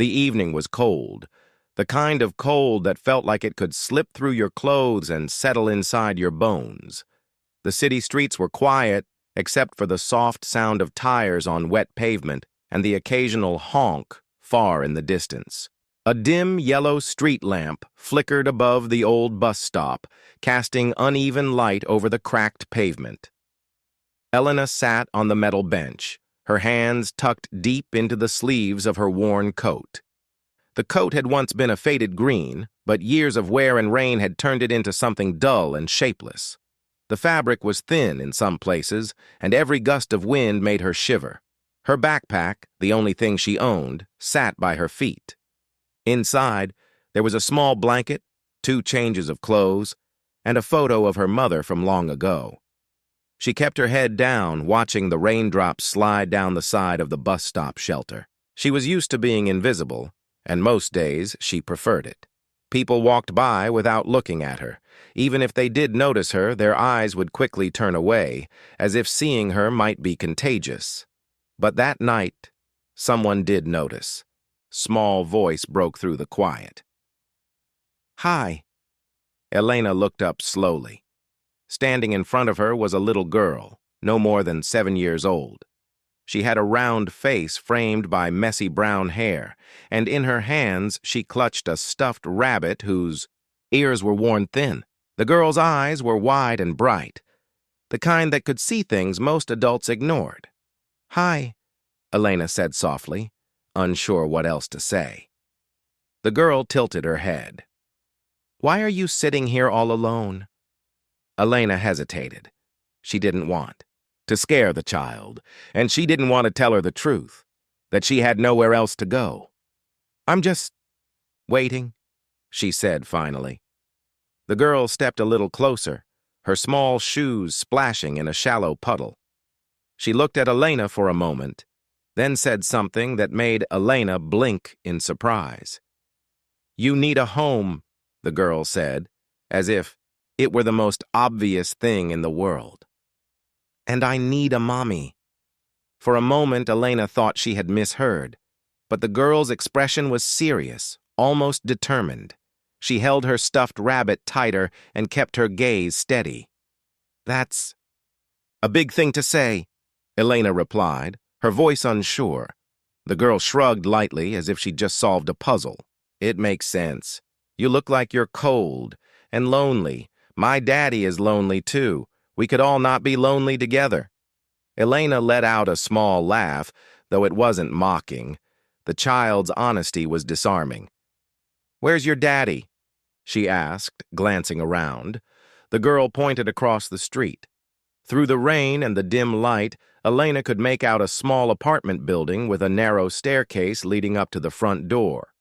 The evening was cold, the kind of cold that felt like it could slip through your clothes and settle inside your bones. The city streets were quiet, except for the soft sound of tires on wet pavement and the occasional honk far in the distance. A dim yellow street lamp flickered above the old bus stop, casting uneven light over the cracked pavement. Elena sat on the metal bench, her hands tucked deep into the sleeves of her worn coat. The coat had once been a faded green, but years of wear and rain had turned it into something dull and shapeless. The fabric was thin in some places, and every gust of wind made her shiver. Her backpack, the only thing she owned, sat by her feet. Inside, there was a small blanket, 2 changes of clothes, and a photo of her mother from long ago. She kept her head down, watching the raindrops slide down the side of the bus stop shelter. She was used to being invisible, and most days she preferred it. People walked by without looking at her. Even if they did notice her, their eyes would quickly turn away, as if seeing her might be contagious. But that night, someone did notice. Small voice broke through the quiet. "Hi." Elena looked up slowly. Standing in front of her was a little girl, no more than 7 years old. She had a round face framed by messy brown hair, and in her hands she clutched a stuffed rabbit whose ears were worn thin. The girl's eyes were wide and bright, the kind that could see things most adults ignored. "Hi," Elena said softly, unsure what else to say. The girl tilted her head. "Why are you sitting here all alone?" Elena hesitated. She didn't want to scare the child, and she didn't want to tell her the truth, that she had nowhere else to go. "I'm just waiting," she said finally. The girl stepped a little closer, her small shoes splashing in a shallow puddle. She looked at Elena for a moment, then said something that made Elena blink in surprise. "You need a home," the girl said, as if it were the most obvious thing in the world. "And I need a mommy." For a moment, Elena thought she had misheard, but the girl's expression was serious, almost determined. She held her stuffed rabbit tighter and kept her gaze steady. "That's a big thing to say," Elena replied, her voice unsure. The girl shrugged lightly as if she'd just solved a puzzle. "It makes sense. You look like you're cold and lonely. My daddy is lonely too. We could all not be lonely together." Elena let out a small laugh, though it wasn't mocking. The child's honesty was disarming. "Where's your daddy?" she asked, glancing around. The girl pointed across the street. Through the rain and the dim light, Elena could make out a small apartment building with a narrow staircase leading up to the front door.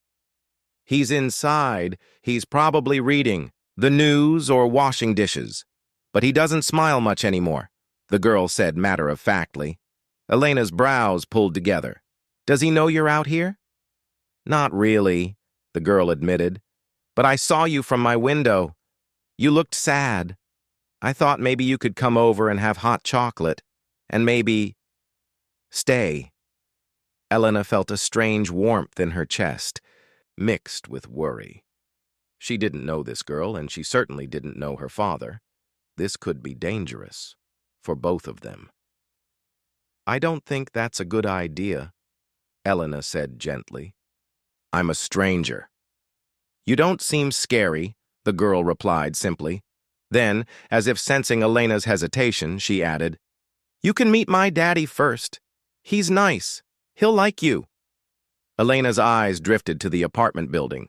"He's inside. He's probably reading the news or washing dishes. But he doesn't smile much anymore," the girl said matter-of-factly. Elena's brows pulled together. "Does he know you're out here?" "Not really," the girl admitted. "But I saw you from my window. You looked sad. I thought maybe you could come over and have hot chocolate, and maybe stay." Elena felt a strange warmth in her chest, mixed with worry. She didn't know this girl, and she certainly didn't know her father. This could be dangerous for both of them. "I don't think that's a good idea," Elena said gently. "I'm a stranger." "You don't seem scary," the girl replied simply. Then, as if sensing Elena's hesitation, she added, "You can meet my daddy first. He's nice. He'll like you." Elena's eyes drifted to the apartment building.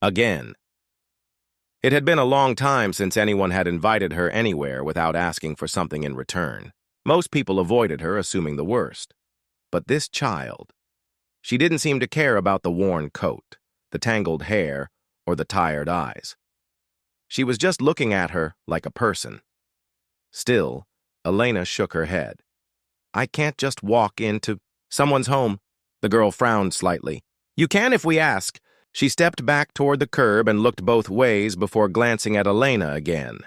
Again. It had been a long time since anyone had invited her anywhere without asking for something in return. Most people avoided her, assuming the worst. But this child, she didn't seem to care about the worn coat, the tangled hair, or the tired eyes. She was just looking at her like a person. Still, Elena shook her head. "I can't just walk into someone's home." The girl frowned slightly. "You can if we ask." She stepped back toward the curb and looked both ways before glancing at Elena again.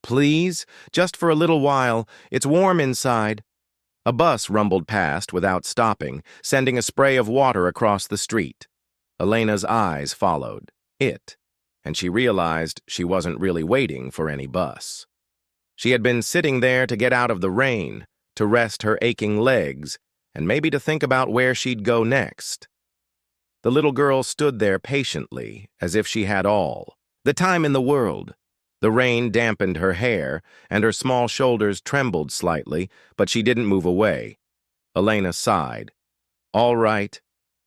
"Please, just for a little while. It's warm inside." A bus rumbled past without stopping, sending a spray of water across the street. Elena's eyes followed it, and she realized she wasn't really waiting for any bus. She had been sitting there to get out of the rain, to rest her aching legs, and maybe to think about where she'd go next. The little girl stood there patiently, as if she had all the time in the world. The rain dampened her hair, and her small shoulders trembled slightly, but she didn't move away. Elena sighed. "All right,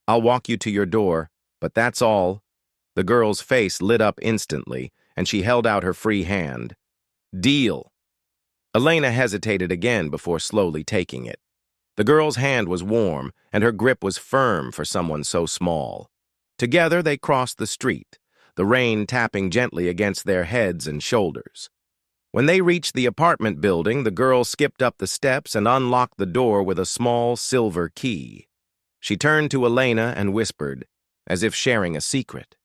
I'll walk you to your door, but that's all." The girl's face lit up instantly, and she held out her free hand. "Deal." Elena hesitated again before slowly taking it. The girl's hand was warm, and her grip was firm for someone so small. Together they crossed the street, the rain tapping gently against their heads and shoulders. When they reached the apartment building, the girl skipped up the steps and unlocked the door with a small silver key. She turned to Elena and whispered, as if sharing a secret.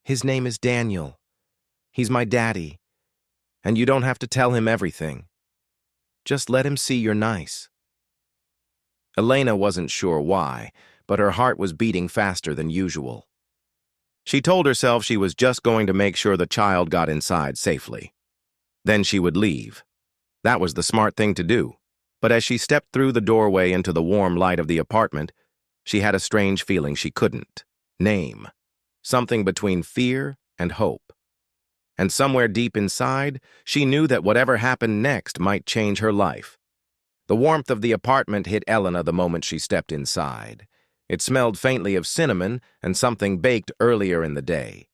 "His name is Daniel. He's my daddy, and you don't have to tell him everything. Just let him see you're nice." Elena wasn't sure why, but her heart was beating faster than usual. She told herself she was just going to make sure the child got inside safely. Then she would leave. That was the smart thing to do. But as she stepped through the doorway into the warm light of the apartment, she had a strange feeling she couldn't name. Something between fear and hope. And somewhere deep inside, she knew that whatever happened next might change her life. The warmth of the apartment hit Elena the moment she stepped inside. It smelled faintly of cinnamon and something baked earlier in the day.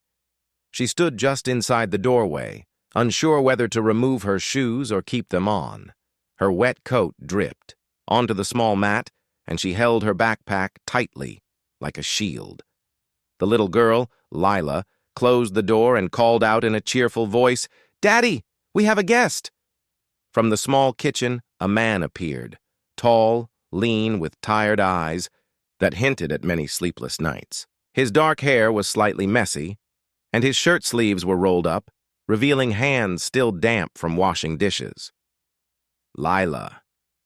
She stood just inside the doorway, unsure whether to remove her shoes or keep them on. Her wet coat dripped onto the small mat, and she held her backpack tightly, like a shield. The little girl, Lila, closed the door and called out in a cheerful voice, "Daddy, we have a guest!" From the small kitchen, a man appeared, tall, lean, with tired eyes that hinted at many sleepless nights. His dark hair was slightly messy, and his shirt sleeves were rolled up, revealing hands still damp from washing dishes. "Lila,"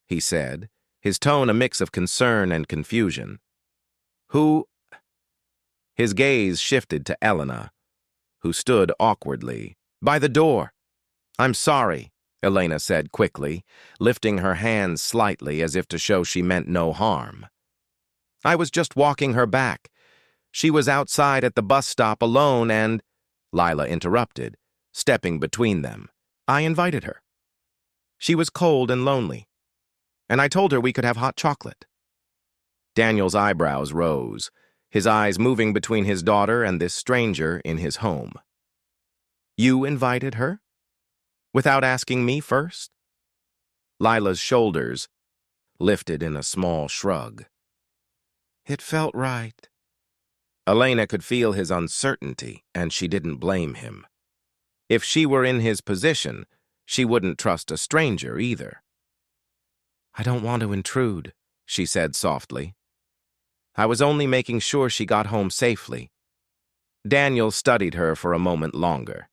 he said, his tone a mix of concern and confusion. "Who—" His gaze shifted to Elena, who stood awkwardly by the door. "I'm sorry," Elena said quickly, lifting her hands slightly as if to show she meant no harm. "I was just walking her back. She was outside at the bus stop alone and—" Lila interrupted, stepping between them. "I invited her. She was cold and lonely, and I told her we could have hot chocolate." Daniel's eyebrows rose, his eyes moving between his daughter and this stranger in his home. "You invited her? Without asking me first?" Lila's shoulders lifted in a small shrug. "It felt right." Elena could feel his uncertainty, and she didn't blame him. If she were in his position, she wouldn't trust a stranger either. "I don't want to intrude," she said softly. "I was only making sure she got home safely." Daniel studied her for a moment longer.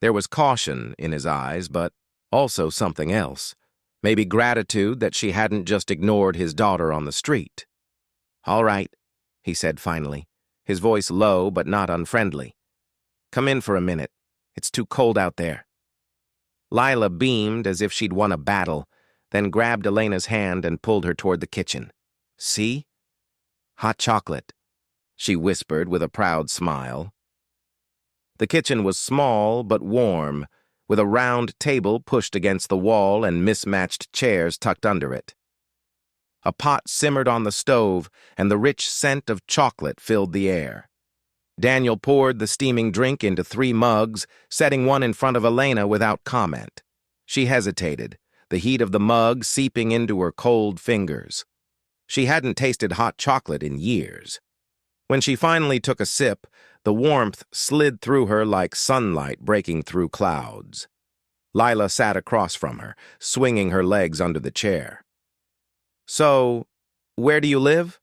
There was caution in his eyes, but also something else. Maybe gratitude that she hadn't just ignored his daughter on the street. "All right," he said finally, his voice low but not unfriendly. "Come in for a minute. It's too cold out there." Lila beamed as if she'd won a battle, then grabbed Elena's hand and pulled her toward the kitchen. "See? Hot chocolate," she whispered with a proud smile. The kitchen was small but warm, with a round table pushed against the wall and mismatched chairs tucked under it. A pot simmered on the stove, and the rich scent of chocolate filled the air. Daniel poured the steaming drink into 3 mugs, setting one in front of Elena without comment. She hesitated, the heat of the mug seeping into her cold fingers. She hadn't tasted hot chocolate in years. When she finally took a sip, the warmth slid through her like sunlight breaking through clouds. Lila sat across from her, swinging her legs under the chair. "So, where do you live?"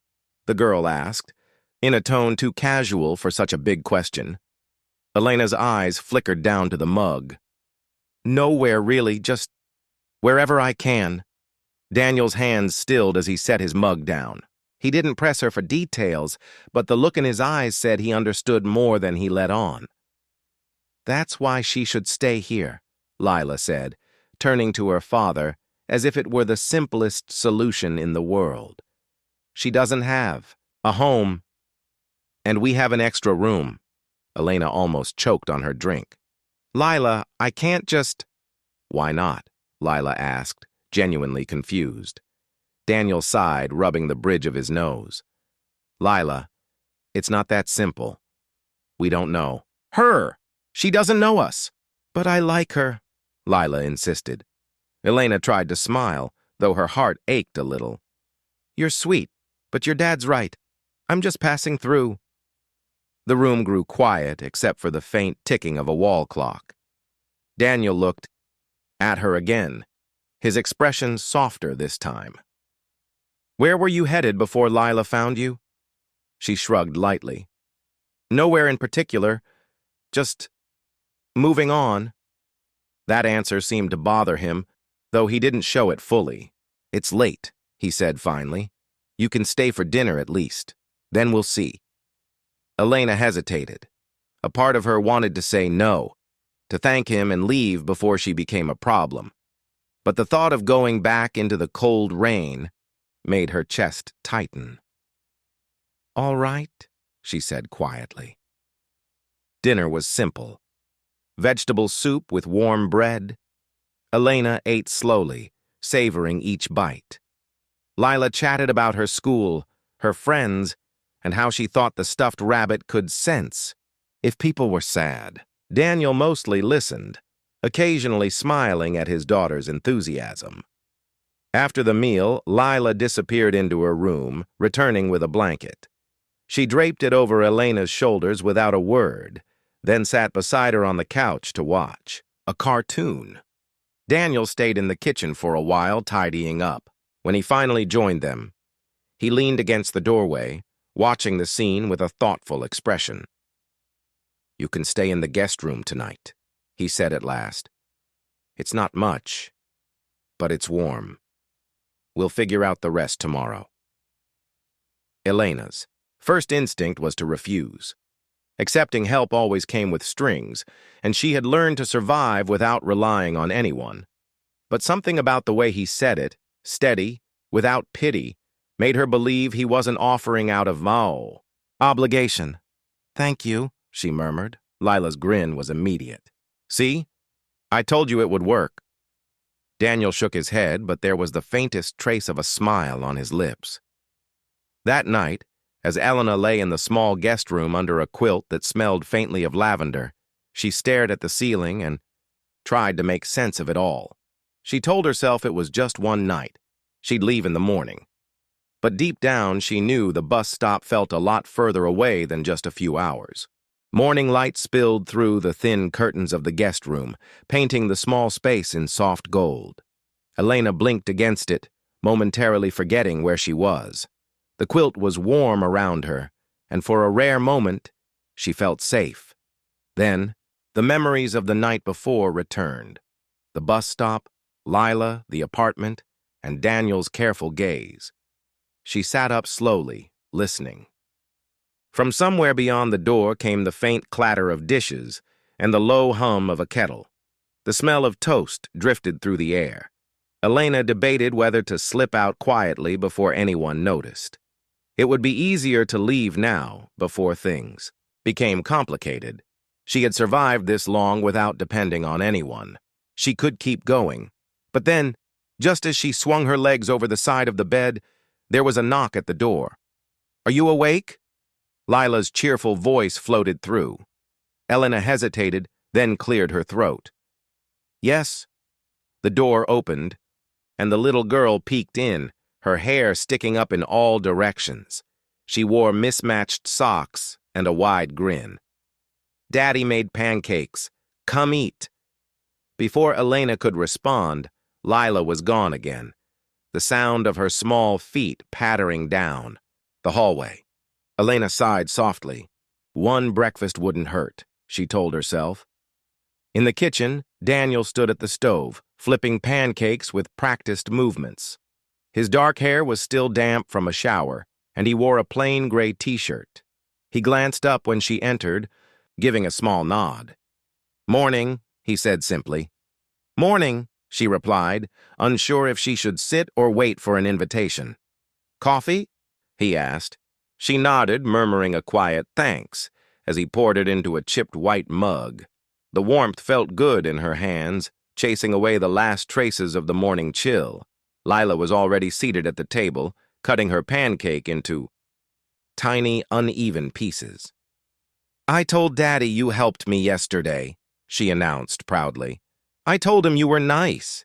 the girl asked, in a tone too casual for such a big question. Elena's eyes flickered down to the mug. "Nowhere, really, just wherever I can." Daniel's hands stilled as he set his mug down. He didn't press her for details, but the look in his eyes said he understood more than he let on. "That's why she should stay here," Lila said, turning to her father as if it were the simplest solution in the world. "She doesn't have a home, and we have an extra room." Elena almost choked on her drink. "Lila, I can't just—" "Why not?" Lila asked, genuinely confused. Daniel sighed, rubbing the bridge of his nose. "Lila, it's not that simple. We don't know her. She doesn't know us." "But I like her," Lila insisted. Elena tried to smile, though her heart ached a little. "You're sweet, but your dad's right. I'm just passing through." The room grew quiet, except for the faint ticking of a wall clock. Daniel looked at her again, his expression softer this time. "Where were you headed before Lila found you?" She shrugged lightly. "Nowhere in particular, just moving on." That answer seemed to bother him, though he didn't show it fully. "It's late," he said finally. "You can stay for dinner at least. Then we'll see." Elena hesitated. A part of her wanted to say no, to thank him and leave before she became a problem. But the thought of going back into the cold rain made her chest tighten. "All right," she said quietly. Dinner was simple. Vegetable soup with warm bread. Elena ate slowly, savoring each bite. Lila chatted about her school, her friends, and how she thought the stuffed rabbit could sense if people were sad. Daniel mostly listened, occasionally smiling at his daughter's enthusiasm. After the meal, Lila disappeared into her room, returning with a blanket. She draped it over Elena's shoulders without a word, then sat beside her on the couch to watch a cartoon. Daniel stayed in the kitchen for a while, tidying up. When he finally joined them, he leaned against the doorway, watching the scene with a thoughtful expression. "You can stay in the guest room tonight," he said at last. "It's not much, but it's warm. We'll figure out the rest tomorrow." Elena's first instinct was to refuse. Accepting help always came with strings, and she had learned to survive without relying on anyone. But something about the way he said it, steady, without pity, made her believe he wasn't offering out of obligation. "Thank you," she murmured. Lila's grin was immediate. "See? I told you it would work." Daniel shook his head, but there was the faintest trace of a smile on his lips. That night, as Elena lay in the small guest room under a quilt that smelled faintly of lavender, she stared at the ceiling and tried to make sense of it all. She told herself it was just one night. She'd leave in the morning. But deep down, she knew the bus stop felt a lot further away than just a few hours. Morning light spilled through the thin curtains of the guest room, painting the small space in soft gold. Elena blinked against it, momentarily forgetting where she was. The quilt was warm around her, and for a rare moment, she felt safe. Then, the memories of the night before returned. The bus stop, Lila, the apartment, and Daniel's careful gaze. She sat up slowly, listening. From somewhere beyond the door came the faint clatter of dishes and the low hum of a kettle. The smell of toast drifted through the air. Elena debated whether to slip out quietly before anyone noticed. It would be easier to leave now, before things became complicated. She had survived this long without depending on anyone. She could keep going. But then, just as she swung her legs over the side of the bed, there was a knock at the door. "Are you awake?" Lila's cheerful voice floated through. Elena hesitated, then cleared her throat. "Yes." The door opened, and the little girl peeked in, her hair sticking up in all directions. She wore mismatched socks and a wide grin. "Daddy made pancakes. Come eat." Before Elena could respond, Lila was gone again, the sound of her small feet pattering down the hallway. Elena sighed softly. One breakfast wouldn't hurt, she told herself. In the kitchen, Daniel stood at the stove, flipping pancakes with practiced movements. His dark hair was still damp from a shower, and he wore a plain gray t-shirt. He glanced up when she entered, giving a small nod. "Morning," he said simply. "Morning," she replied, unsure if she should sit or wait for an invitation. "Coffee?" he asked. She nodded, murmuring a quiet thanks, as he poured it into a chipped white mug. The warmth felt good in her hands, chasing away the last traces of the morning chill. Lila was already seated at the table, cutting her pancake into tiny, uneven pieces. "I told Daddy you helped me yesterday," she announced proudly. "I told him you were nice."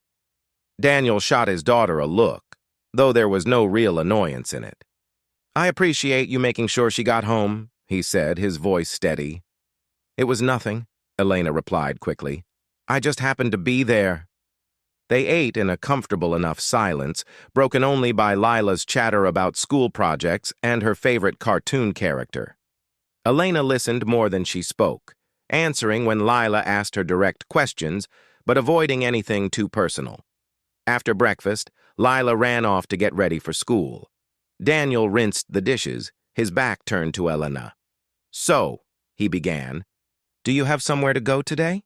Daniel shot his daughter a look, though there was no real annoyance in it. "I appreciate you making sure she got home," he said, his voice steady. "It was nothing," Elena replied quickly. "I just happened to be there." They ate in a comfortable enough silence, broken only by Lila's chatter about school projects and her favorite cartoon character. Elena listened more than she spoke, answering when Lila asked her direct questions, but avoiding anything too personal. After breakfast, Lila ran off to get ready for school. Daniel rinsed the dishes, his back turned to Elena. "So," he began, "do you have somewhere to go today?"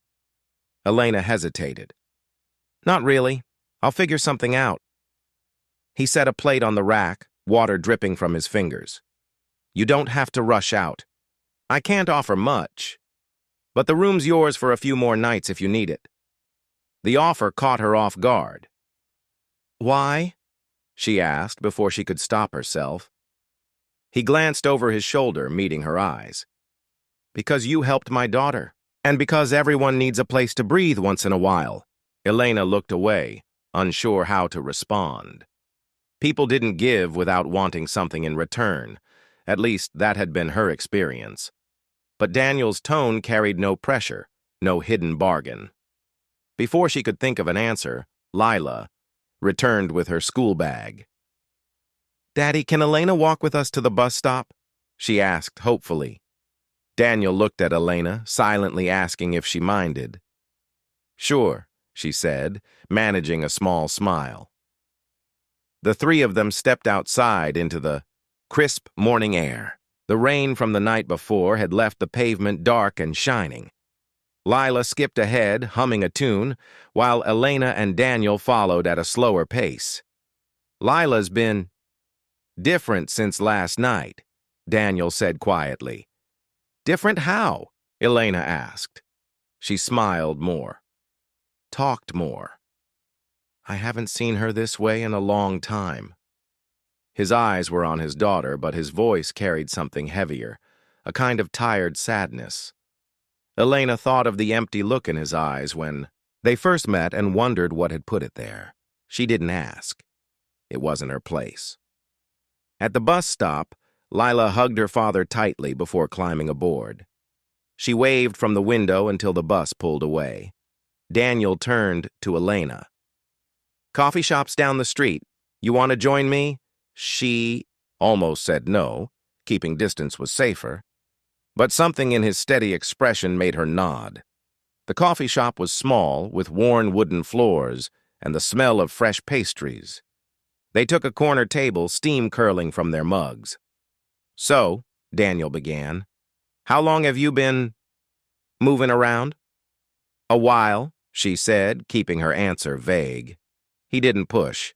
Elena hesitated. "Not really. I'll figure something out." He set a plate on the rack, water dripping from his fingers. "You don't have to rush out. I can't offer much, but the room's yours for a few more nights if you need it." The offer caught her off guard. "Why?" she asked before she could stop herself. He glanced over his shoulder, meeting her eyes. "Because you helped my daughter, and because everyone needs a place to breathe once in a while." Elena looked away, unsure how to respond. People didn't give without wanting something in return. At least that had been her experience. But Daniel's tone carried no pressure, no hidden bargain. Before she could think of an answer, Lila returned with her school bag. "Daddy, can Elena walk with us to the bus stop?" she asked hopefully. Daniel looked at Elena, silently asking if she minded. "Sure," she said, managing a small smile. The three of them stepped outside into the crisp morning air. The rain from the night before had left the pavement dark and shining. Lila skipped ahead, humming a tune, while Elena and Daniel followed at a slower pace. "Lila's been different since last night," Daniel said quietly. "Different how?" Elena asked. She smiled more. Talked more. "I haven't seen her this way in a long time." His eyes were on his daughter, but his voice carried something heavier, a kind of tired sadness. Elena thought of the empty look in his eyes when they first met and wondered what had put it there. She didn't ask. It wasn't her place. At the bus stop, Lila hugged her father tightly before climbing aboard. She waved from the window until the bus pulled away. Daniel turned to Elena. "Coffee shop's down the street. You want to join me?" She almost said no. Keeping distance was safer. But something in his steady expression made her nod. The coffee shop was small, with worn wooden floors and the smell of fresh pastries. They took a corner table, steam curling from their mugs. "So," Daniel began, "how long have you been moving around?" "A while," she said, keeping her answer vague. He didn't push.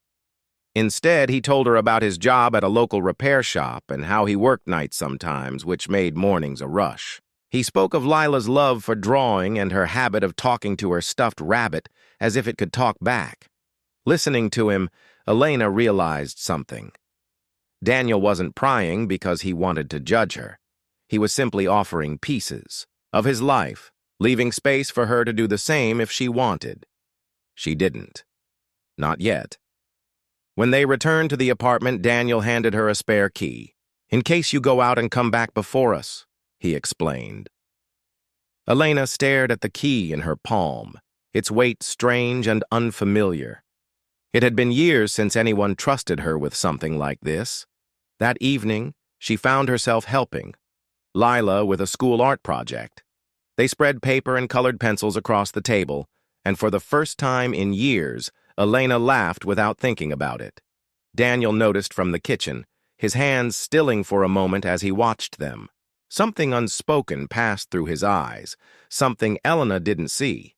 Instead, he told her about his job at a local repair shop and how he worked nights sometimes, which made mornings a rush. He spoke of Lila's love for drawing and her habit of talking to her stuffed rabbit as if it could talk back. Listening to him, Elena realized something. Daniel wasn't prying because he wanted to judge her. He was simply offering pieces of his life, leaving space for her to do the same if she wanted. She didn't. Not yet. When they returned to the apartment, Daniel handed her a spare key. "In case you go out and come back before us," he explained. Elena stared at the key in her palm, its weight strange and unfamiliar. It had been years since anyone trusted her with something like this. That evening, she found herself helping Lila with a school art project. They spread paper and colored pencils across the table, and for the first time in years, Elena laughed without thinking about it. Daniel noticed from the kitchen, his hands stilling for a moment as he watched them. Something unspoken passed through his eyes, something Elena didn't see.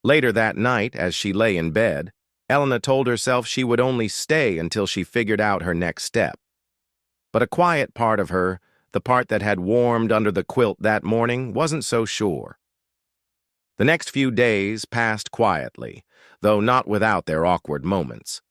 Later that night, as she lay in bed, Elena told herself she would only stay until she figured out her next step. But a quiet part of her, the part that had warmed under the quilt that morning, wasn't so sure. The next few days passed quietly, though not without their awkward moments.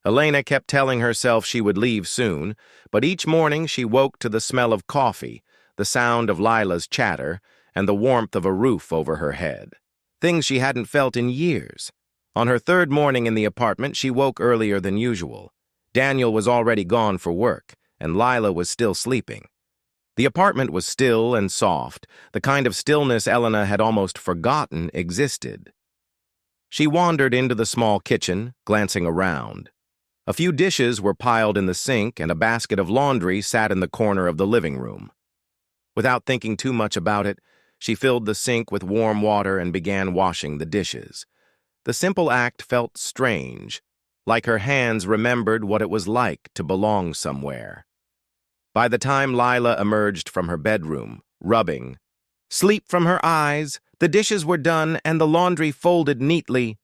Elena kept telling herself she would leave soon, but each morning she woke to the smell of coffee, the sound of Lila's chatter, and the warmth of a roof over her head. Things she hadn't felt in years. On her third morning in the apartment, she woke earlier than usual. Daniel was already gone for work, and Lila was still sleeping. The apartment was still and soft, the kind of stillness Elena had almost forgotten existed. She wandered into the small kitchen, glancing around. A few dishes were piled in the sink, and a basket of laundry sat in the corner of the living room. Without thinking too much about it, she filled the sink with warm water and began washing the dishes. The simple act felt strange, like her hands remembered what it was like to belong somewhere. By the time Lila emerged from her bedroom, rubbing sleep from her eyes, the dishes were done and the laundry folded neatly.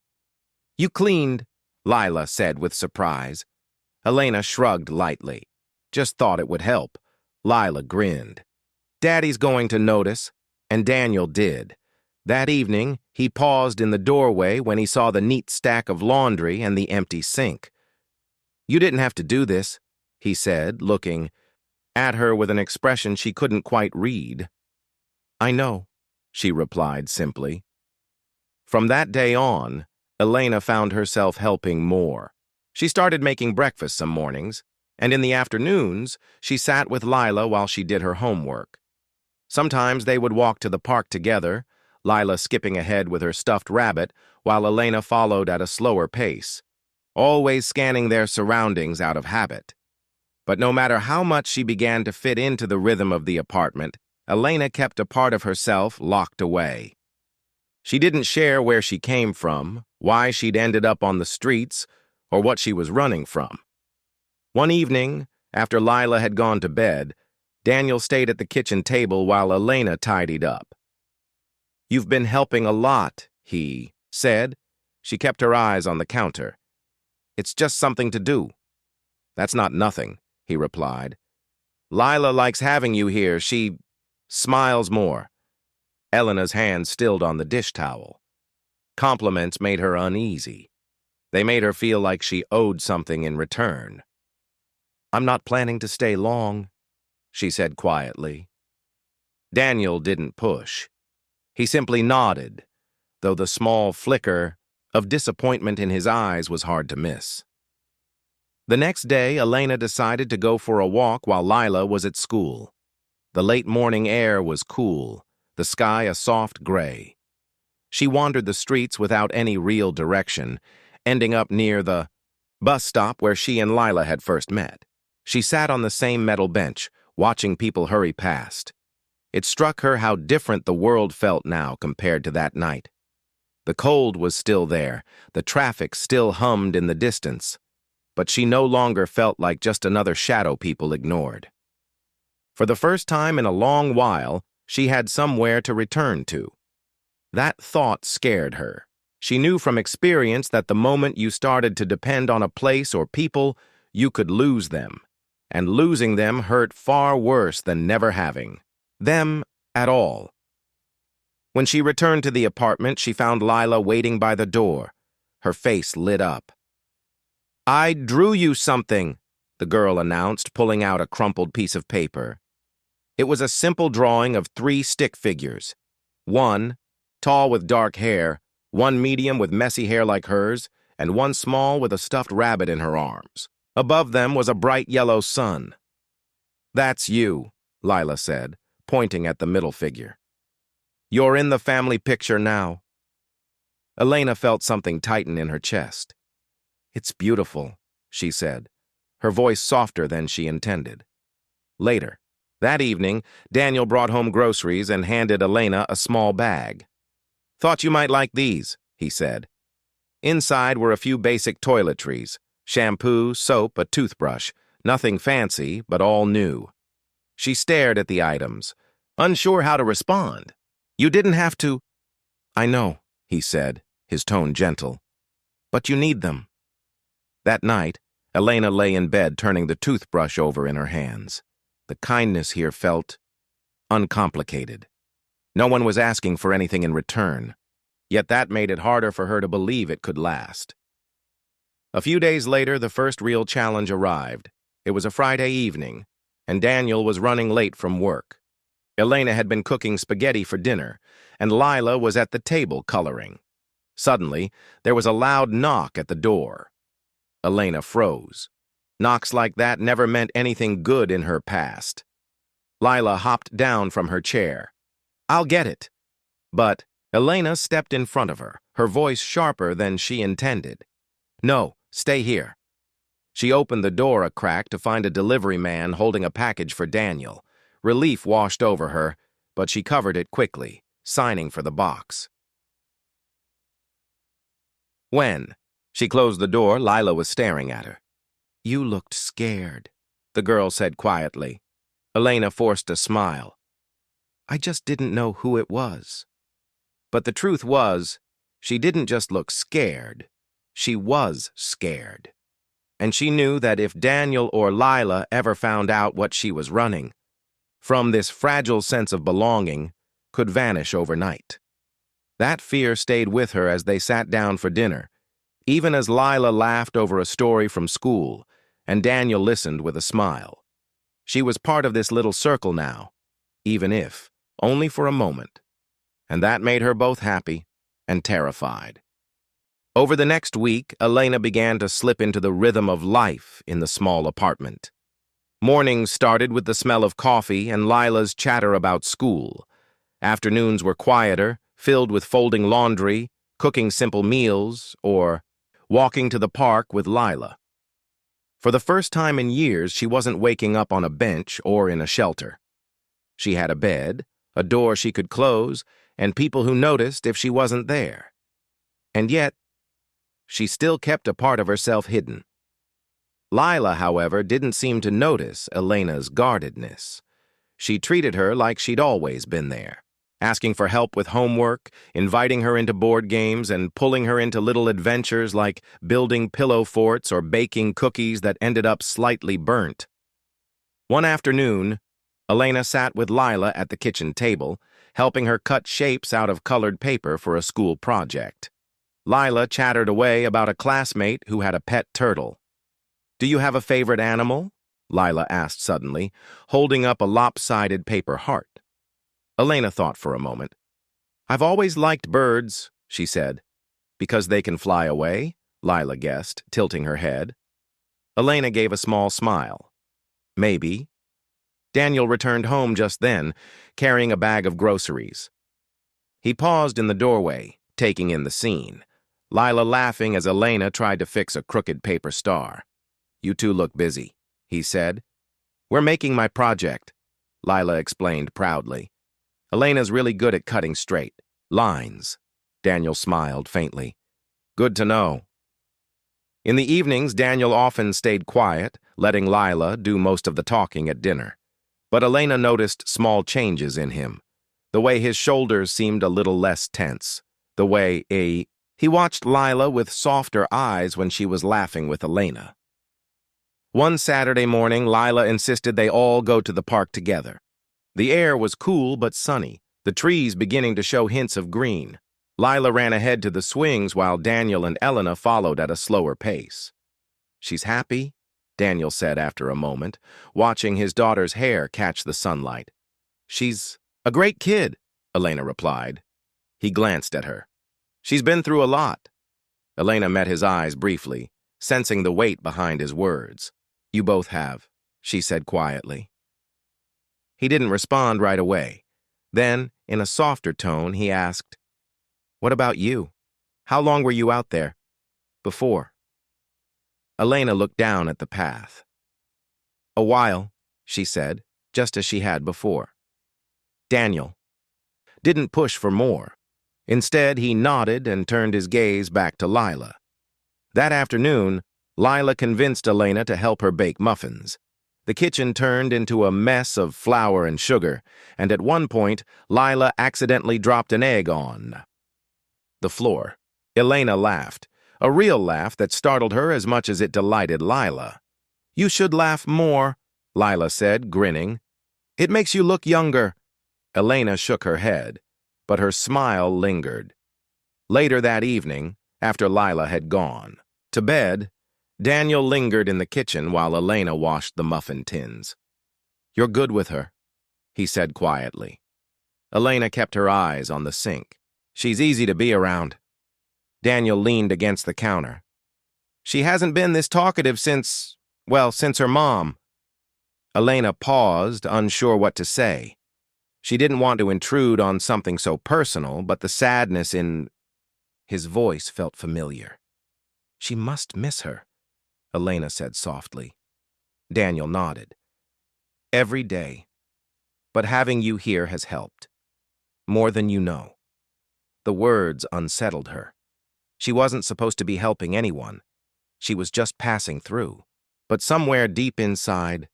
"You cleaned," Lila said with surprise. Elena shrugged lightly. "Just thought it would help." Lila grinned. "Daddy's going to notice," and Daniel did. That evening, he paused in the doorway when he saw the neat stack of laundry and the empty sink. "You didn't have to do this," he said, looking at her with an expression she couldn't quite read. "I know," she replied simply. From that day on, Elena found herself helping more. She started making breakfast some mornings, and in the afternoons, she sat with Lila while she did her homework. Sometimes they would walk to the park together, Lila skipping ahead with her stuffed rabbit, while Elena followed at a slower pace, always scanning their surroundings out of habit. But no matter how much she began to fit into the rhythm of the apartment, Elena kept a part of herself locked away. She didn't share where she came from, why she'd ended up on the streets, or what she was running from. One evening, after Lila had gone to bed, Daniel stayed at the kitchen table while Elena tidied up. "You've been helping a lot," he said. She kept her eyes on the counter. "It's just something to do." "That's not nothing," he replied. "Lila likes having you here. She smiles more." Elena's hand stilled on the dish towel. Compliments made her uneasy. They made her feel like she owed something in return. "I'm not planning to stay long," she said quietly. Daniel didn't push. He simply nodded, though the small flicker of disappointment in his eyes was hard to miss. The next day, Elena decided to go for a walk while Lila was at school. The late morning air was cool, the sky a soft gray. She wandered the streets without any real direction, ending up near the bus stop where she and Lila had first met. She sat on the same metal bench, watching people hurry past. It struck her how different the world felt now compared to that night. The cold was still there, the traffic still hummed in the distance, but she no longer felt like just another shadow people ignored. For the first time in a long while, she had somewhere to return to. That thought scared her. She knew from experience that the moment you started to depend on a place or people, you could lose them. And losing them hurt far worse than never having them at all. When she returned to the apartment, she found Lila waiting by the door. Her face lit up. "I drew you something," the girl announced, pulling out a crumpled piece of paper. It was a simple drawing of 3 stick figures. One, tall with dark hair, one medium with messy hair like hers, and one small with a stuffed rabbit in her arms. Above them was a bright yellow sun. "That's you," Lila said, pointing at the middle figure. "You're in the family picture now." Elena felt something tighten in her chest. "It's beautiful," she said, her voice softer than she intended. Later, that evening, Daniel brought home groceries and handed Elena a small bag. "Thought you might like these," he said. Inside were a few basic toiletries: shampoo, soap, a toothbrush. Nothing fancy, but all new. She stared at the items, unsure how to respond. "You didn't have to—" "I know," he said, his tone gentle. "But you need them." That night, Elena lay in bed turning the toothbrush over in her hands. The kindness here felt uncomplicated. No one was asking for anything in return, yet that made it harder for her to believe it could last. A few days later, the first real challenge arrived. It was a Friday evening, and Daniel was running late from work. Elena had been cooking spaghetti for dinner, and Lila was at the table coloring. Suddenly, there was a loud knock at the door. Elena froze. Knocks like that never meant anything good in her past. Lila hopped down from her chair. "I'll get it." But Elena stepped in front of her voice sharper than she intended. "No, stay here." She opened the door a crack to find a delivery man holding a package for Daniel. Relief washed over her, but she covered it quickly, signing for the box. When she closed the door, Lila was staring at her. "You looked scared," the girl said quietly. Elena forced a smile. "I just didn't know who it was." But the truth was, she didn't just look scared. She was scared. And she knew that if Daniel or Lila ever found out what she was running from, this fragile sense of belonging could vanish overnight. That fear stayed with her as they sat down for dinner, even as Lila laughed over a story from school, and Daniel listened with a smile. She was part of this little circle now, even if only for a moment, and that made her both happy and terrified. Over the next week, Elena began to slip into the rhythm of life in the small apartment. Mornings started with the smell of coffee and Lila's chatter about school. Afternoons were quieter, filled with folding laundry, cooking simple meals, or walking to the park with Lila. For the first time in years, she wasn't waking up on a bench or in a shelter. She had a bed, a door she could close, and people who noticed if she wasn't there. And yet, she still kept a part of herself hidden. Lila, however, didn't seem to notice Elena's guardedness. She treated her like she'd always been there, asking for help with homework, inviting her into board games, and pulling her into little adventures like building pillow forts or baking cookies that ended up slightly burnt. One afternoon, Elena sat with Lila at the kitchen table, helping her cut shapes out of colored paper for a school project. Lila chattered away about a classmate who had a pet turtle. "Do you have a favorite animal?" Lila asked suddenly, holding up a lopsided paper heart. Elena thought for a moment. "I've always liked birds," she said. "Because they can fly away?" Lila guessed, tilting her head. Elena gave a small smile. "Maybe." Daniel returned home just then, carrying a bag of groceries. He paused in the doorway, taking in the scene. Lila laughing as Elena tried to fix a crooked paper star. "You two look busy," he said. "We're making my project," Lila explained proudly. "Elena's really good at cutting straight lines." Daniel smiled faintly. "Good to know." In the evenings, Daniel often stayed quiet, letting Lila do most of the talking at dinner. But Elena noticed small changes in him. The way his shoulders seemed a little less tense. The way he watched Lila with softer eyes when she was laughing with Elena. One Saturday morning, Lila insisted they all go to the park together. The air was cool but sunny, the trees beginning to show hints of green. Lila ran ahead to the swings while Daniel and Elena followed at a slower pace. "She's happy," Daniel said after a moment, watching his daughter's hair catch the sunlight. "She's a great kid," Elena replied. He glanced at her. "She's been through a lot." Elena met his eyes briefly, sensing the weight behind his words. "You both have," she said quietly. He didn't respond right away. Then, in a softer tone, he asked, "What about you? How long were you out there before?" Elena looked down at the path. "A while," she said, just as she had before. Daniel didn't push for more. Instead, he nodded and turned his gaze back to Lila. That afternoon, Lila convinced Elena to help her bake muffins. The kitchen turned into a mess of flour and sugar, and at one point, Lila accidentally dropped an egg on the floor. Elena laughed, a real laugh that startled her as much as it delighted Lila. "You should laugh more," Lila said, grinning. "It makes you look younger." Elena shook her head, but her smile lingered. Later that evening, after Lila had gone to bed, Daniel lingered in the kitchen while Elena washed the muffin tins. "You're good with her," he said quietly. Elena kept her eyes on the sink. "She's easy to be around." Daniel leaned against the counter. "She hasn't been this talkative since her mom." Elena paused, unsure what to say. She didn't want to intrude on something so personal, but the sadness in his voice felt familiar. "She must miss her," Elena said softly. Daniel nodded. "Every day. But having you here has helped. More than you know." The words unsettled her. She wasn't supposed to be helping anyone. She was just passing through. But somewhere deep inside,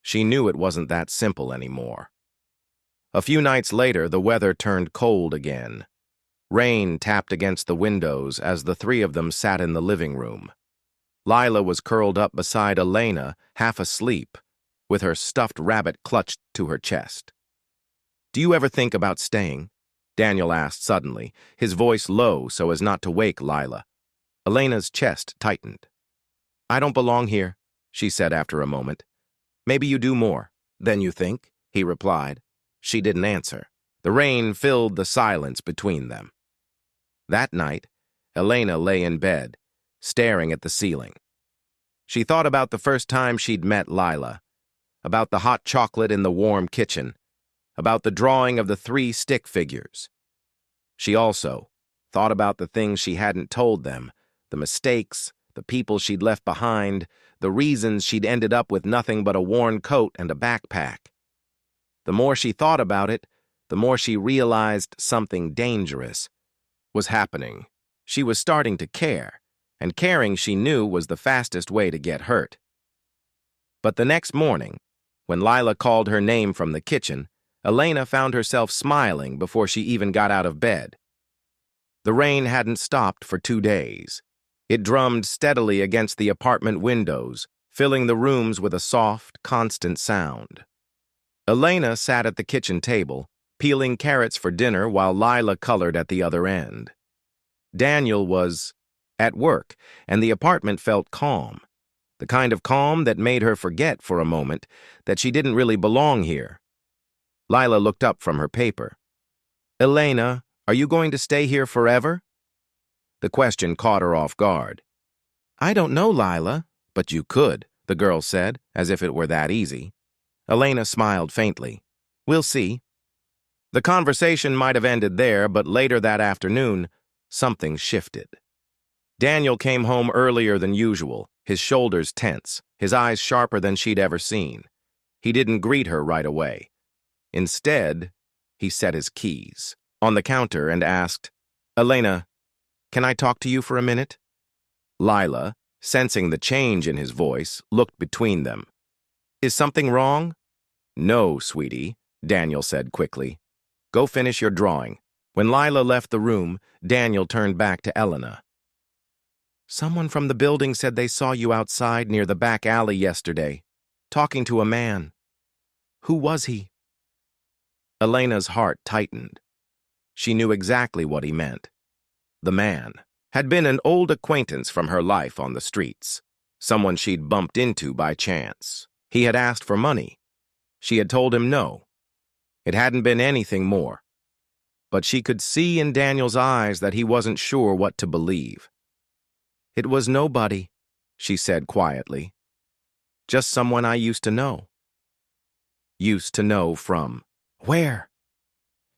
she knew it wasn't that simple anymore. A few nights later, the weather turned cold again. Rain tapped against the windows as the three of them sat in the living room. Lila was curled up beside Elena, half asleep, with her stuffed rabbit clutched to her chest. "Do you ever think about staying?" Daniel asked suddenly, his voice low so as not to wake Lila. Elena's chest tightened. "I don't belong here," she said after a moment. "Maybe you do more than you think," he replied. She didn't answer. The rain filled the silence between them. That night, Elena lay in bed, staring at the ceiling. She thought about the first time she'd met Lila, about the hot chocolate in the warm kitchen, about the drawing of the 3 stick figures. She also thought about the things she hadn't told them, the mistakes, the people she'd left behind, the reasons she'd ended up with nothing but a worn coat and a backpack. The more she thought about it, the more she realized something dangerous was happening. She was starting to care, and caring, she knew, was the fastest way to get hurt. But the next morning, when Lila called her name from the kitchen, Elena found herself smiling before she even got out of bed. The rain hadn't stopped for 2 days. It drummed steadily against the apartment windows, filling the rooms with a soft, constant sound. Elena sat at the kitchen table, peeling carrots for dinner while Lila colored at the other end. Daniel was at work, and the apartment felt calm, the kind of calm that made her forget for a moment that she didn't really belong here. Lila looked up from her paper. "Elena, are you going to stay here forever?" The question caught her off guard. "I don't know, Lila, but you could," the girl said, as if it were that easy. Elena smiled faintly. "We'll see." The conversation might have ended there, but later that afternoon, something shifted. Daniel came home earlier than usual, his shoulders tense, his eyes sharper than she'd ever seen. He didn't greet her right away. Instead, he set his keys on the counter and asked, "Elena, can I talk to you for a minute?" Lila, sensing the change in his voice, looked between them. "Is something wrong?" "No, sweetie," Daniel said quickly. "Go finish your drawing." When Lila left the room, Daniel turned back to Elena. "Someone from the building said they saw you outside near the back alley yesterday, talking to a man. Who was he?" Elena's heart tightened. She knew exactly what he meant. The man had been an old acquaintance from her life on the streets, someone she'd bumped into by chance. He had asked for money. She had told him no. It hadn't been anything more. But she could see in Daniel's eyes that he wasn't sure what to believe. "It was nobody," she said quietly. "Just someone I used to know." "Used to know from where?"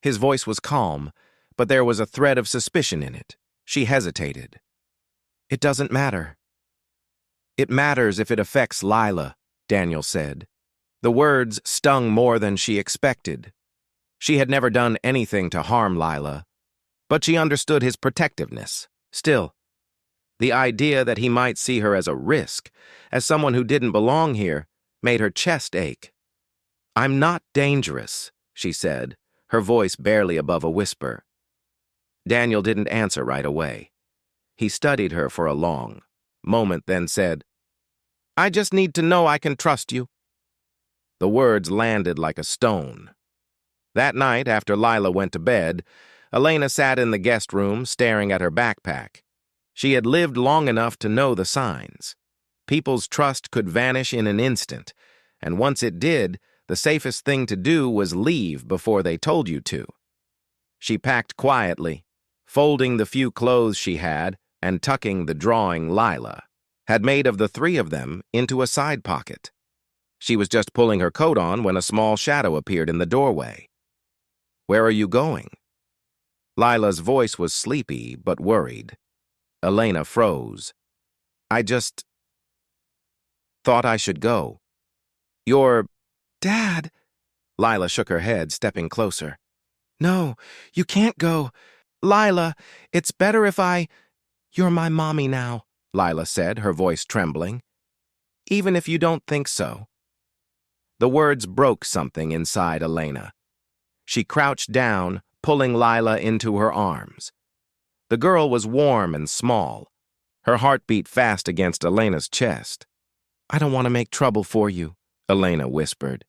His voice was calm, but there was a thread of suspicion in it. She hesitated. "It doesn't matter." "It matters if it affects Lila," Daniel said. The words stung more than she expected. She had never done anything to harm Lila, but she understood his protectiveness. Still, The idea that he might see her as a risk, as someone who didn't belong here, made her chest ache. "I'm not dangerous," she said, her voice barely above a whisper. Daniel didn't answer right away. He studied her for a long moment, then said, "I just need to know I can trust you." The words landed like a stone. That night, after Lila went to bed, Elena sat in the guest room staring at her backpack. She had lived long enough to know the signs. People's trust could vanish in an instant, and once it did, the safest thing to do was leave before they told you to. She packed quietly, folding the few clothes she had and tucking the drawing Lila had made of the three of them into a side pocket. She was just pulling her coat on when a small shadow appeared in the doorway. "Where are you going?" Lila's voice was sleepy but worried. Elena froze. "I just thought I should go." "Your Dad?" Lila shook her head, stepping closer. "No, you can't go. Lila, it's better if You're my mommy now," Lila said, her voice trembling. "Even if you don't think so." The words broke something inside Elena. She crouched down, pulling Lila into her arms. The girl was warm and small. Her heart beat fast against Elena's chest. "I don't want to make trouble for you," Elena whispered.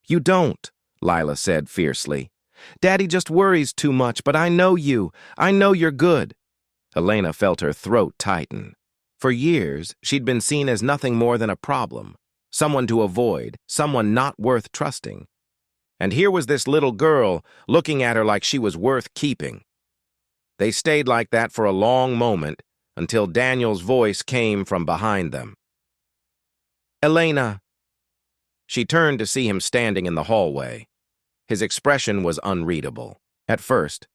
"You don't," Lila said fiercely. "Daddy just worries too much, but I know you. I know you're good." Elena felt her throat tighten. For years, she'd been seen as nothing more than a problem, someone to avoid, someone not worth trusting. And here was this little girl looking at her like she was worth keeping. They stayed like that for a long moment until Daniel's voice came from behind them. "Elena." She turned to see him standing in the hallway. His expression was unreadable at first,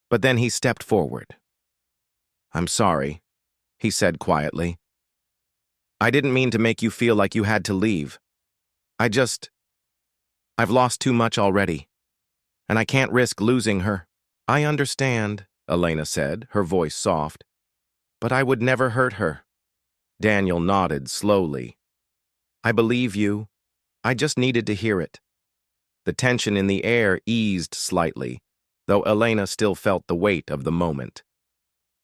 but then he stepped forward. "I'm sorry," he said quietly. "I didn't mean to make you feel like you had to leave. I've lost too much already, and I can't risk losing her." "I understand," Elena said, her voice soft. "But I would never hurt her." Daniel nodded slowly. "I believe you. I just needed to hear it." The tension in the air eased slightly, though Elena still felt the weight of the moment.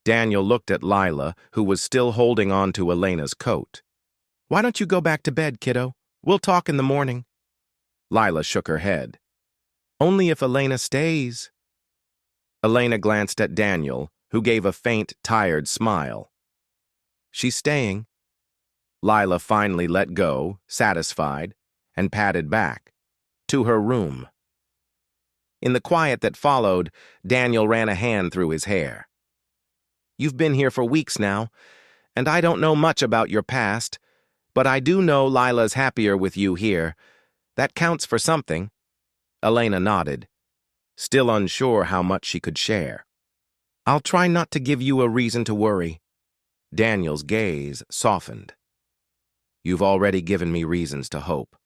Daniel looked at Lila, who was still holding on to Elena's coat. "Why don't you go back to bed, kiddo? We'll talk in the morning." Lila shook her head. "Only if Elena stays." Elena glanced at Daniel, who gave a faint, tired smile. "She's staying." Lila finally let go, satisfied, and padded back to her room. In the quiet that followed, Daniel ran a hand through his hair. "You've been here for weeks now, and I don't know much about your past, but I do know Lila's happier with you here. That counts for something." Elena nodded, still unsure how much she could share. "I'll try not to give you a reason to worry." Daniel's gaze softened. "You've already given me reasons to hope."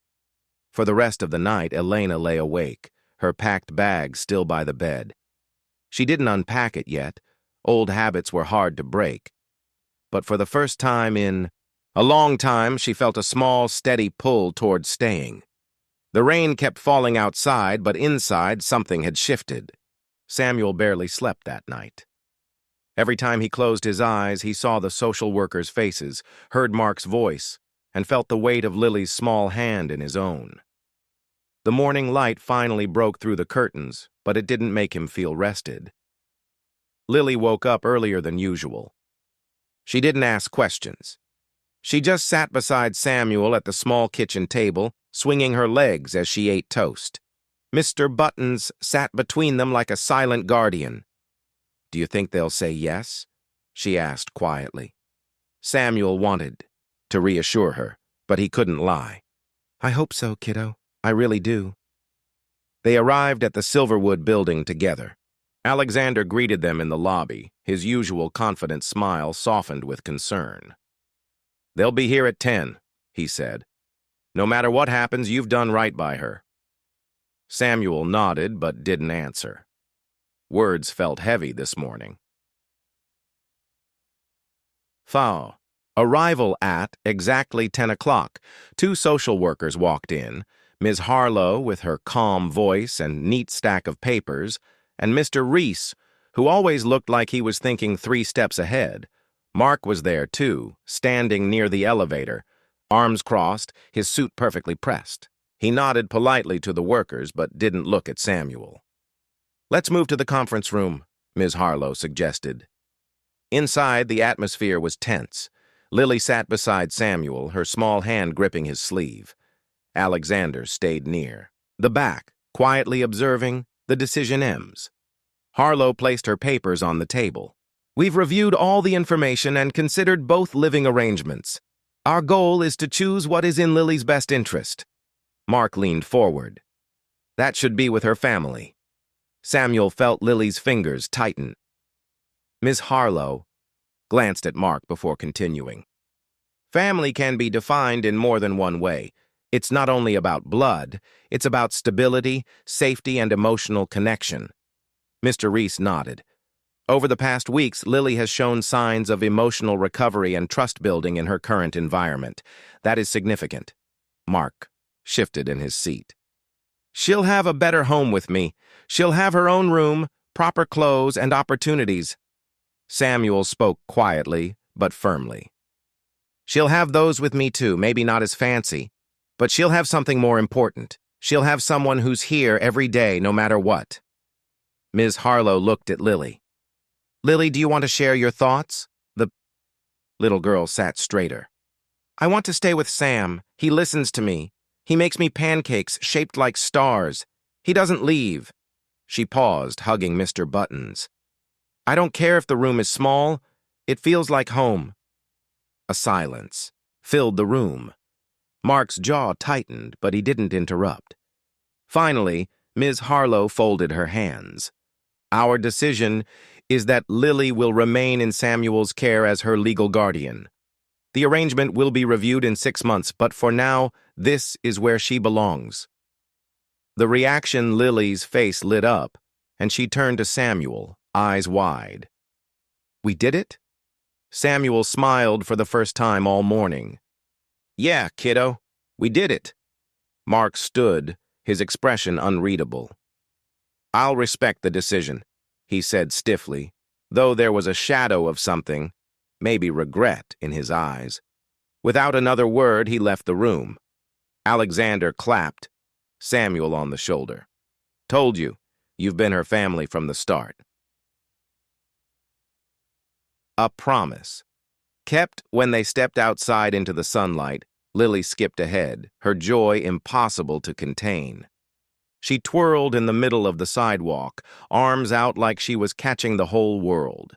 For the rest of the night, Elena lay awake, her packed bag still by the bed. She didn't unpack it yet. Old habits were hard to break. But for the first time in a long time, she felt a small, steady pull toward staying. The rain kept falling outside, but inside something had shifted. Samuel barely slept that night. Every time he closed his eyes, he saw the social workers' faces, heard Mark's voice, and felt the weight of Lily's small hand in his own. The morning light finally broke through the curtains, but it didn't make him feel rested. Lily woke up earlier than usual. She didn't ask questions. She just sat beside Samuel at the small kitchen table, swinging her legs as she ate toast. Mr. Buttons sat between them like a silent guardian. "Do you think they'll say yes?" she asked quietly. Samuel wanted to reassure her, but he couldn't lie. "I hope so, kiddo. I really do." They arrived at the Silverwood building together. Alexander greeted them in the lobby, his usual confident smile softened with concern. "They'll be here at 10, he said. "No matter what happens, you've done right by her." Samuel nodded but didn't answer. Words felt heavy this morning. Foul. Arrival at exactly 10 o'clock. Two social workers walked in, Ms. Harlow with her calm voice and neat stack of papers, and Mr. Reese, who always looked like he was thinking 3 steps ahead. Mark was there, too, standing near the elevator, arms crossed, his suit perfectly pressed. He nodded politely to the workers, but didn't look at Samuel. "Let's move to the conference room," Ms. Harlow suggested. Inside, the atmosphere was tense. Lily sat beside Samuel, her small hand gripping his sleeve. Alexander stayed near, the back, quietly observing the decision M's. Harlow placed her papers on the table. "We've reviewed all the information and considered both living arrangements. Our goal is to choose what is in Lily's best interest." Mark leaned forward. "That should be with her family." Samuel felt Lily's fingers tighten. Ms. Harlow glanced at Mark before continuing. "Family can be defined in more than one way. It's not only about blood, it's about stability, safety, and emotional connection." Mr. Reese nodded. "Over the past weeks, Lily has shown signs of emotional recovery and trust building in her current environment. That is significant." Mark shifted in his seat. "She'll have a better home with me. She'll have her own room, proper clothes, and opportunities." Samuel spoke quietly, but firmly. "She'll have those with me too, maybe not as fancy, but she'll have something more important. She'll have someone who's here every day, no matter what." Ms. Harlow looked at Lily. "Lily, do you want to share your thoughts?" The little girl sat straighter. "I want to stay with Sam. He listens to me. He makes me pancakes shaped like stars. He doesn't leave." She paused, hugging Mr. Buttons. "I don't care if the room is small. It feels like home." A silence filled the room. Mark's jaw tightened, but he didn't interrupt. Finally, Ms. Harlow folded her hands. "Our decision is that Lily will remain in Samuel's care as her legal guardian. The arrangement will be reviewed in 6 months, but for now, this is where she belongs." The reaction Lily's face lit up, and she turned to Samuel, eyes wide. "We did it?" Samuel smiled for the first time all morning. "Yeah, kiddo, we did it." Mark stood, his expression unreadable. "I'll respect the decision," he said stiffly, though there was a shadow of something, maybe regret, in his eyes. Without another word, he left the room. Alexander clapped Samuel on the shoulder. "Told you, you've been her family from the start." A promise. Kept when they stepped outside into the sunlight, Lily skipped ahead, her joy impossible to contain. She twirled in the middle of the sidewalk, arms out like she was catching the whole world.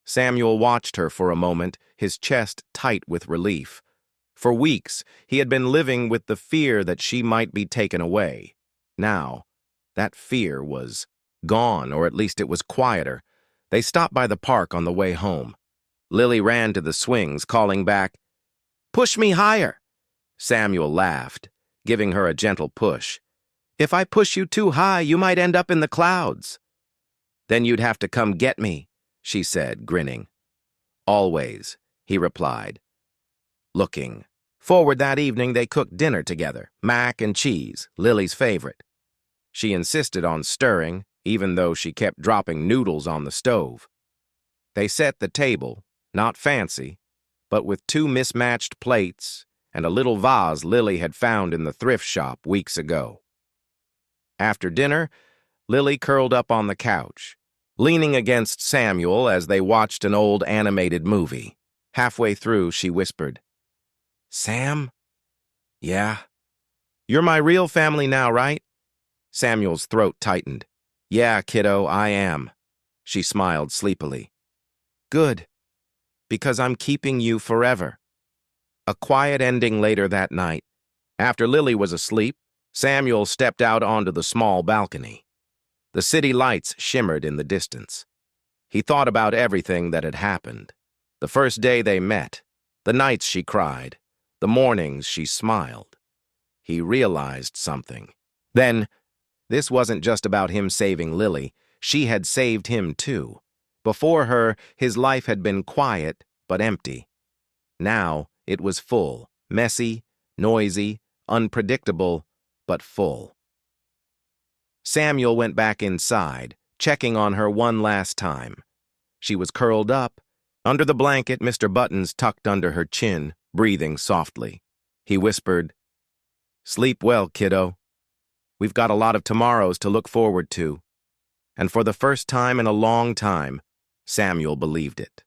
Samuel watched her for a moment, his chest tight with relief. For weeks, he had been living with the fear that she might be taken away. Now, that fear was gone, or at least it was quieter. They stopped by the park on the way home. Lily ran to the swings, calling back, "Push me higher." Samuel laughed, giving her a gentle push. "If I push you too high, you might end up in the clouds." "Then you'd have to come get me," she said, grinning. "Always," he replied, looking. Forward that evening, they cooked dinner together, mac and cheese, Lily's favorite. She insisted on stirring, even though she kept dropping noodles on the stove. They set the table, not fancy, but with 2 mismatched plates and a little vase Lily had found in the thrift shop weeks ago. After dinner, Lily curled up on the couch, leaning against Samuel as they watched an old animated movie. Halfway through, she whispered, "Sam?" "Yeah." "You're my real family now, right?" Samuel's throat tightened. "Yeah, kiddo, I am." She smiled sleepily. "Good, because I'm keeping you forever." A quiet ending later that night. After Lily was asleep, Samuel stepped out onto the small balcony. The city lights shimmered in the distance. He thought about everything that had happened. The first day they met, the nights she cried, the mornings she smiled. He realized something. Then, this wasn't just about him saving Lily. She had saved him too. Before her, his life had been quiet but empty. Now it was full, messy, noisy, unpredictable, but full. Samuel went back inside, checking on her one last time. She was curled up. Under the blanket, Mr. Buttons tucked under her chin, breathing softly. He whispered, "Sleep well, kiddo. We've got a lot of tomorrows to look forward to." And for the first time in a long time, Samuel believed it.